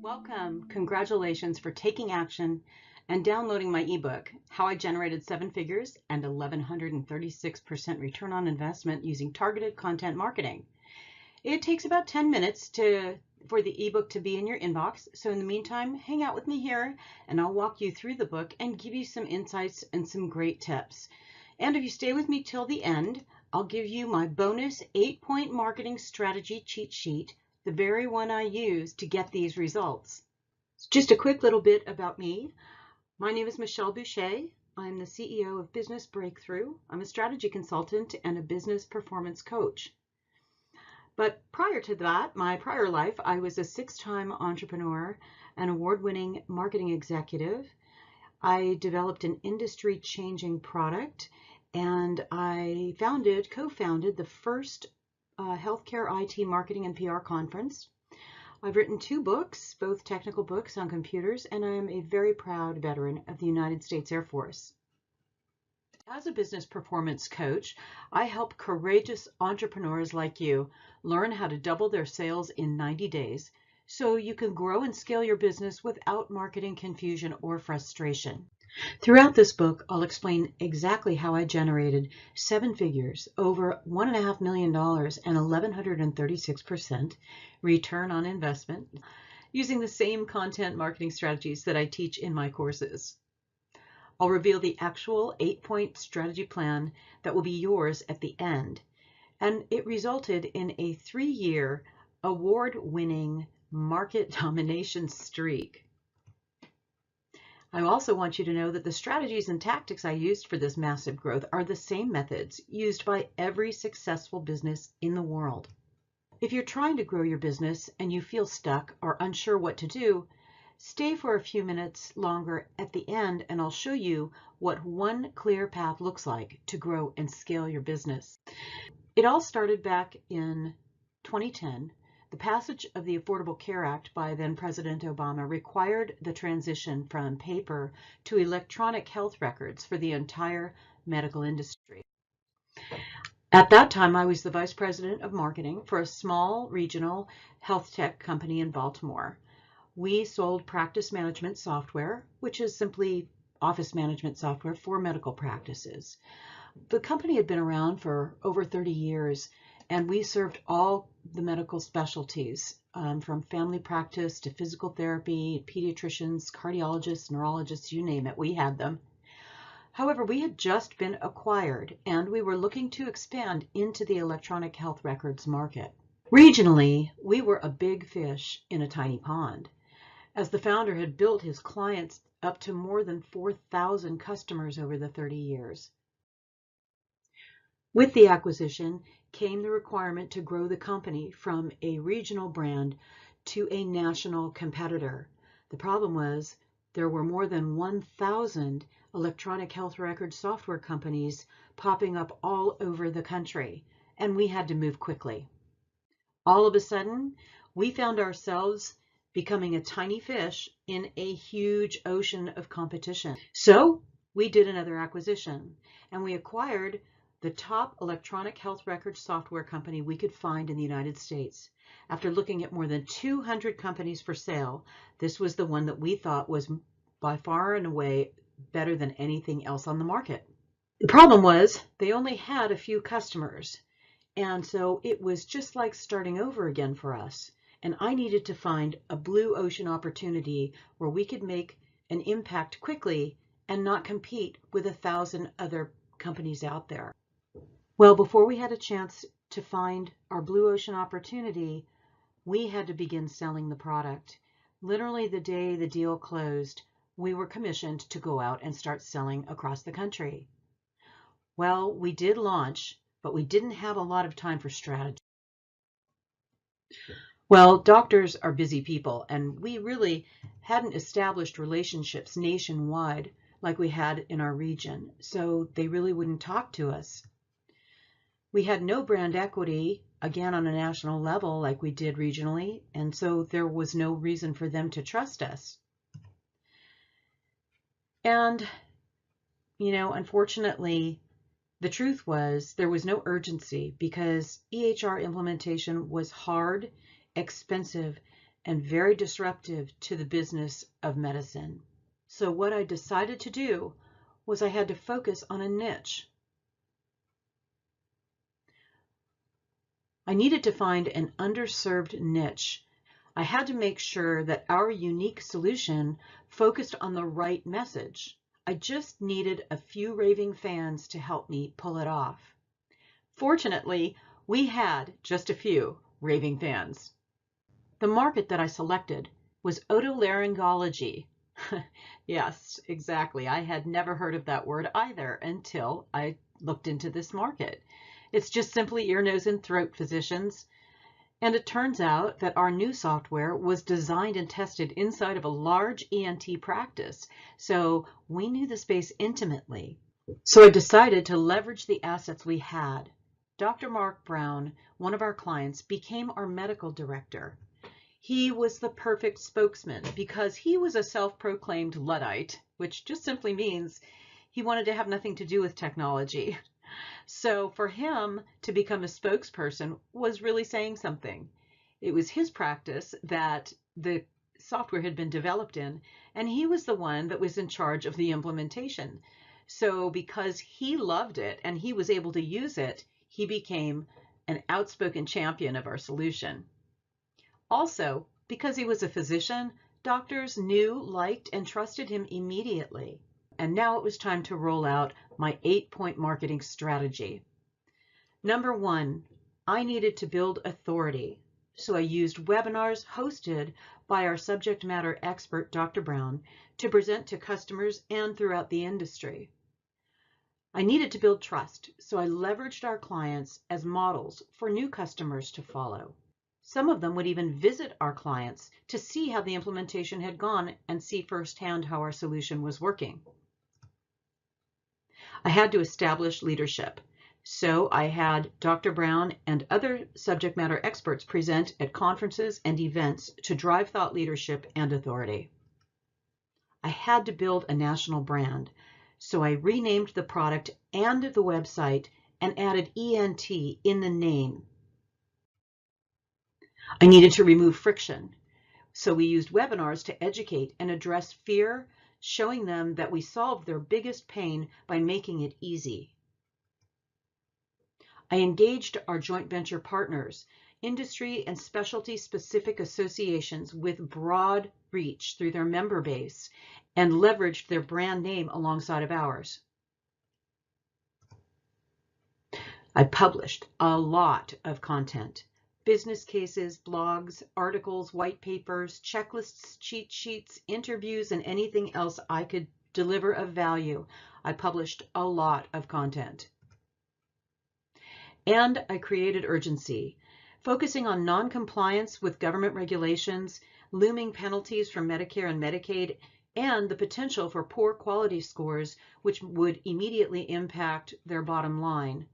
Welcome. Congratulations for taking action and downloading my ebook, How I Generated 7 Figures and 1,136% Return on Investment Using Targeted Content Marketing. It takes about 10 minutes for the ebook to be in your inbox. So in the meantime, hang out with me here and I'll walk you through the book and give you some insights and some great tips. And if you stay with me till the end, I'll give you my bonus 8-point marketing strategy cheat sheet, the very one I use to get these results. Just a quick little bit about me. My name is Michelle Boucher. I'm the CEO of Business Breakthrough. I'm a strategy consultant and a business performance coach. But prior to that, my prior life, I was a 6-time entrepreneur, an award-winning marketing executive. I developed an industry-changing product, and I co-founded the first healthcare IT marketing and PR conference. I've written 2 books, both technical books on computers, and I am a very proud veteran of the United States Air Force. As a business performance coach, I help courageous entrepreneurs like you learn how to double their sales in 90 days so you can grow and scale your business without marketing confusion or frustration. Throughout this book, I'll explain exactly how I generated 7 figures, over $1.5 million and 1,136% return on investment using the same content marketing strategies that I teach in my courses. I'll reveal the actual 8-point strategy plan that will be yours at the end. And it resulted in a 3-year award-winning market domination streak. I also want you to know that the strategies and tactics I used for this massive growth are the same methods used by every successful business in the world. If you're trying to grow your business and you feel stuck or unsure what to do, stay for a few minutes longer at the end and I'll show you what one clear path looks like to grow and scale your business. It all started back in 2010. The passage of the Affordable Care Act by then President Obama required the transition from paper to electronic health records for the entire medical industry. At that time, I was the vice president of marketing for a small regional health tech company in Baltimore. We sold practice management software, which is simply office management software for medical practices. The company had been around for over 30 years, and we served all the medical specialties, from family practice to physical therapy, pediatricians, cardiologists, neurologists, you name it, we had them. However, we had just been acquired, and we were looking to expand into the electronic health records market. Regionally, we were a big fish in a tiny pond, as the founder had built his clients up to more than 4,000 customers over the 30 years. With the acquisition came the requirement to grow the company from a regional brand to a national competitor. The problem was there were more than 1,000 electronic health record software companies popping up all over the country, and we had to move quickly. All of a sudden, we found ourselves becoming a tiny fish in a huge ocean of competition. So we did another acquisition, and we acquired the top electronic health record software company we could find in the United States. After looking at more than 200 companies for sale, this was the one that we thought was by far and away better than anything else on the market. The problem was they only had a few customers, and so it was just like starting over again for us. And I needed to find a blue ocean opportunity where we could make an impact quickly and not compete with 1,000 other companies out there. Well, before we had a chance to find our blue ocean opportunity, we had to begin selling the product. Literally the day the deal closed, we were commissioned to go out and start selling across the country. Well, we did launch, but we didn't have a lot of time for strategy. Well, doctors are busy people, and we really hadn't established relationships nationwide like we had in our region, so they really wouldn't talk to us. We had no brand equity, again, on a national level like we did regionally, and so there was no reason for them to trust us. And, unfortunately, The truth was there was no urgency because EHR implementation was hard, expensive, and very disruptive to the business of medicine. So what I decided to do was I had to focus on a niche. I needed to find an underserved niche. I had to make sure that our unique solution focused on the right message. I just needed a few raving fans to help me pull it off. Fortunately, we had just a few raving fans. The market that I selected was otolaryngology. Yes, exactly. I had never heard of that word either until I looked into this market. It's just simply ear, nose, and throat physicians. And it turns out that our new software was designed and tested inside of a large ENT practice. So we knew the space intimately. So I decided to leverage the assets we had. Dr. Mark Brown, one of our clients, became our medical director. He was the perfect spokesman because he was a self-proclaimed Luddite, which just simply means he wanted to have nothing to do with technology. So for him to become a spokesperson was really saying something. It was his practice that the software had been developed in, and he was the one that was in charge of the implementation. So because he loved it and he was able to use it, he became an outspoken champion of our solution. Also, because he was a physician, doctors knew, liked, and trusted him immediately. And now it was time to roll out my 8-point marketing strategy. Number 1, I needed to build authority. So I used webinars hosted by our subject matter expert, Dr. Brown, to present to customers and throughout the industry. I needed to build trust, so I leveraged our clients as models for new customers to follow. Some of them would even visit our clients to see how the implementation had gone and see firsthand how our solution was working. I had to establish leadership. So I had Dr. Brown and other subject matter experts present at conferences and events to drive thought leadership and authority. I had to build a national brand. So I renamed the product and the website and added ENT in the name. I needed to remove friction. So we used webinars to educate and address fear, showing them that we solved their biggest pain by making it easy. I engaged our joint venture partners, industry and specialty specific associations with broad reach through their member base, and leveraged their brand name alongside of ours. I published a lot of content. Business cases, blogs, articles, white papers, checklists, cheat sheets, interviews, and anything else I could deliver of value. I published a lot of content. And I created urgency, focusing on non-compliance with government regulations, looming penalties from Medicare and Medicaid, and the potential for poor quality scores, which would immediately impact their bottom line.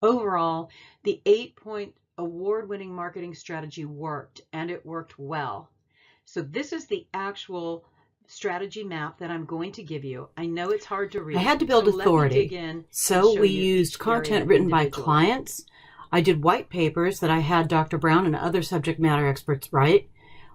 Overall, the 8-point award-winning marketing strategy worked, and it worked well. So this is the actual strategy map that I'm going to give you. I know it's hard to read. I had to build authority. So we used content written by clients. I did white papers that I had Dr. Brown and other subject matter experts write.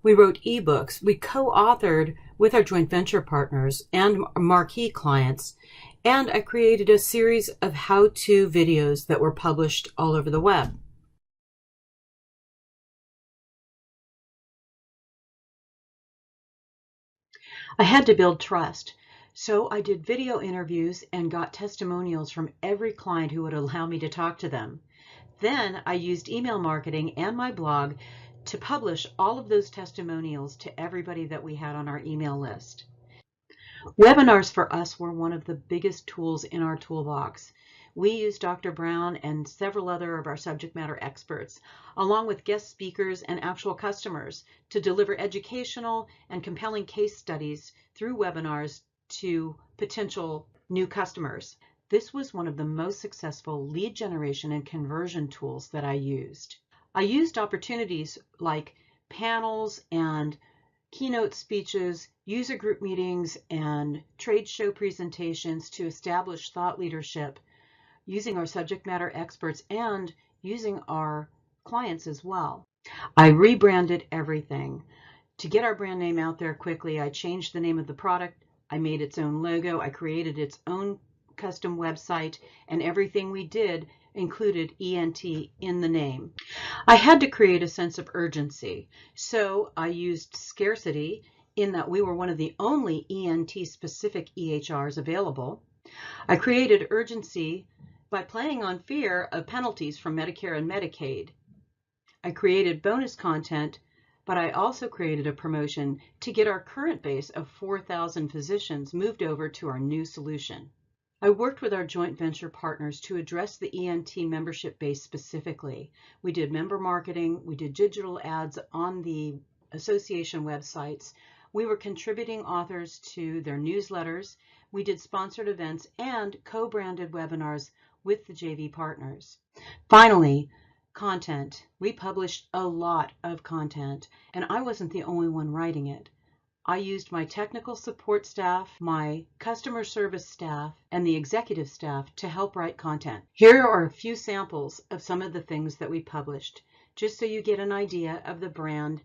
We wrote ebooks. We co-authored with our joint venture partners and marquee clients. And I created a series of how-to videos that were published all over the web. I had to build trust. So I did video interviews and got testimonials from every client who would allow me to talk to them. Then I used email marketing and my blog to publish all of those testimonials to everybody that we had on our email list. Webinars for us were one of the biggest tools in our toolbox. We used Dr. Brown and several other of our subject matter experts, along with guest speakers and actual customers, to deliver educational and compelling case studies through webinars to potential new customers. This was one of the most successful lead generation and conversion tools that I used. I used opportunities like panels and keynote speeches, user group meetings, and trade show presentations to establish thought leadership using our subject matter experts and using our clients as well. I rebranded everything. To get our brand name out there quickly, I changed the name of the product. I made its own logo. I created its own custom website, and everything we did included ENT in the name. I had to create a sense of urgency, so I used scarcity in that we were one of the only ENT-specific EHRs available. I created urgency by playing on fear of penalties from Medicare and Medicaid. I created bonus content, but I also created a promotion to get our current base of 4,000 physicians moved over to our new solution. I worked with our joint venture partners to address the ENT membership base specifically. We did member marketing, we did digital ads on the association websites, we were contributing authors to their newsletters, we did sponsored events and co-branded webinars with the JV partners. Finally, content. We published a lot of content, and I wasn't the only one writing it. I used my technical support staff, my customer service staff, and the executive staff to help write content. Here are a few samples of some of the things that we published, just so you get an idea of the brand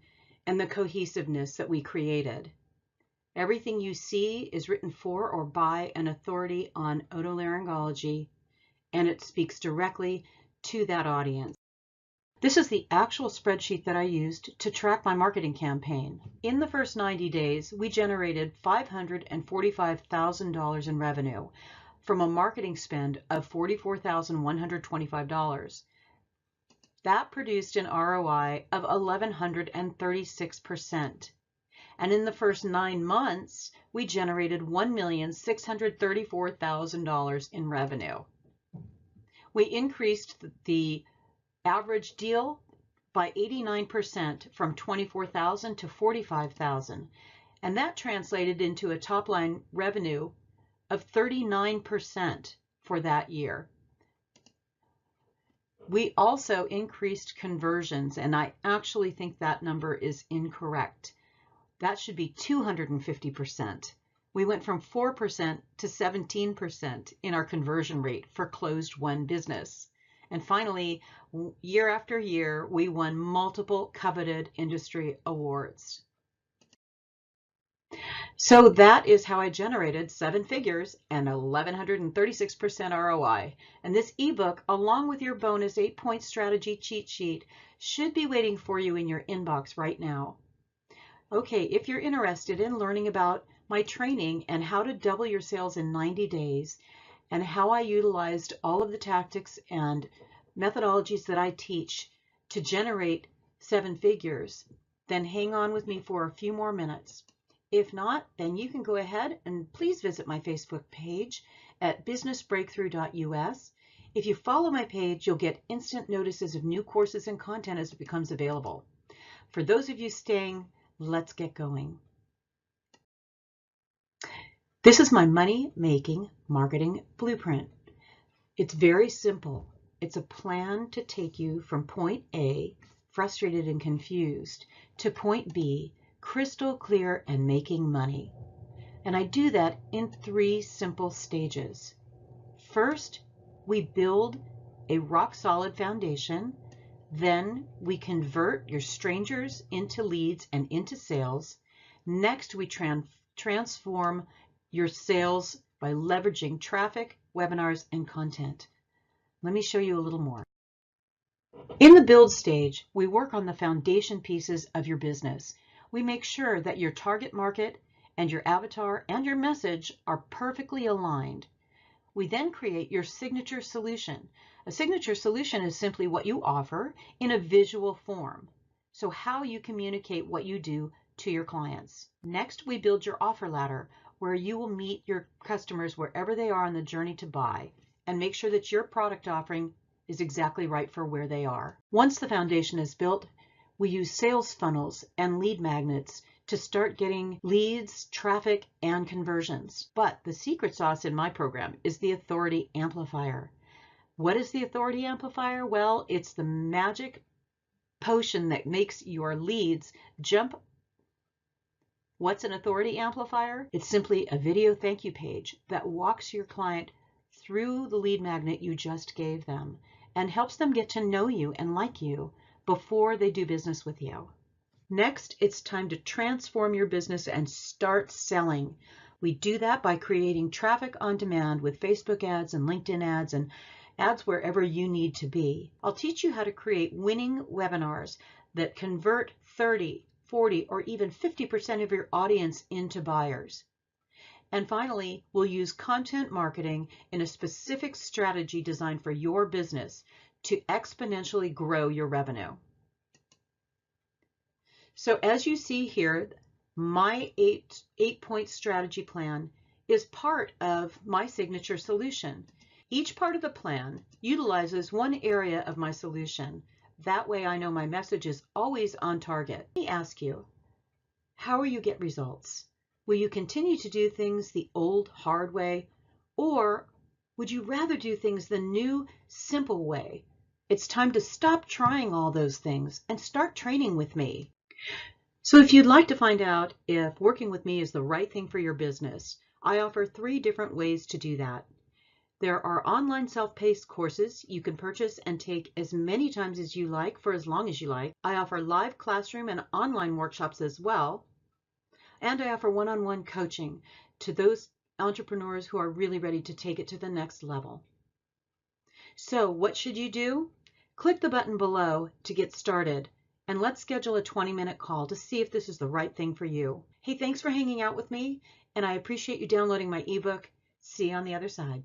and the cohesiveness that we created. Everything you see is written for or by an authority on otolaryngology, and it speaks directly to that audience. This is the actual spreadsheet that I used to track my marketing campaign. In the first 90 days, we generated $545,000 in revenue from a marketing spend of $44,125. That produced an ROI of 1,136%. And in the first 9 months, we generated $1,634,000 in revenue. We increased the average deal by 89% from $24,000 to $45,000, and that translated into a top line revenue of 39% for that year. We also increased conversions, and I actually think that number is incorrect. That should be 250%. We went from 4% to 17% in our conversion rate for closed-won business. And finally, year after year, we won multiple coveted industry awards. So that is how I generated 7 figures and 1,136% ROI. And this ebook, along with your bonus 8-point strategy cheat sheet, should be waiting for you in your inbox right now. Okay, if you're interested in learning about my training and how to double your sales in 90 days, and how I utilized all of the tactics and methodologies that I teach to generate 7 figures, then hang on with me for a few more minutes. If not, then you can go ahead and please visit my Facebook page at businessbreakthrough.us. If you follow my page, you'll get instant notices of new courses and content as it becomes available. For those of you staying, let's get going. This is my money-making marketing blueprint. It's very simple. It's a plan to take you from point A, frustrated and confused, to point B, crystal clear and making money. And I do that in 3 simple stages. First, we build a rock-solid foundation. Then we convert your strangers into leads and into sales. Next, we transform your sales by leveraging traffic, webinars, and content. Let me show you a little more. In the build stage, we work on the foundation pieces of your business. We make sure that your target market and your avatar and your message are perfectly aligned. We then create your signature solution. A signature solution is simply what you offer in a visual form. So how you communicate what you do to your clients. Next, we build your offer ladder, where you will meet your customers wherever they are on the journey to buy, and make sure that your product offering is exactly right for where they are. Once the foundation is built, we use sales funnels and lead magnets to start getting leads, traffic, and conversions. But the secret sauce in my program is the authority amplifier. What is the authority amplifier? Well, it's the magic potion that makes your leads jump. What's an authority amplifier? It's simply a video thank you page that walks your client through the lead magnet you just gave them and helps them get to know you and like you before they do business with you. Next, it's time to transform your business and start selling. We do that by creating traffic on demand with Facebook ads and LinkedIn ads and ads wherever you need to be. I'll teach you how to create winning webinars that convert 30, 40, or even 50% of your audience into buyers. And finally, we'll use content marketing in a specific strategy designed for your business to exponentially grow your revenue. So as you see here, my eight-point strategy plan is part of my signature solution. Each part of the plan utilizes one area of my solution. That way I know my message is always on target. Let me ask you, how will you get results? Will you continue to do things the old, hard way, or would you rather do things the new, simple way? It's time to stop trying all those things and start training with me. So if you'd like to find out if working with me is the right thing for your business, I offer 3 different ways to do that. There are online self-paced courses you can purchase and take as many times as you like for as long as you like. I offer live classroom and online workshops as well. And I offer one-on-one coaching to those entrepreneurs who are really ready to take it to the next level. So what should you do? Click the button below to get started, and let's schedule a 20-minute call to see if this is the right thing for you. Hey, thanks for hanging out with me, and I appreciate you downloading my ebook. See you on the other side.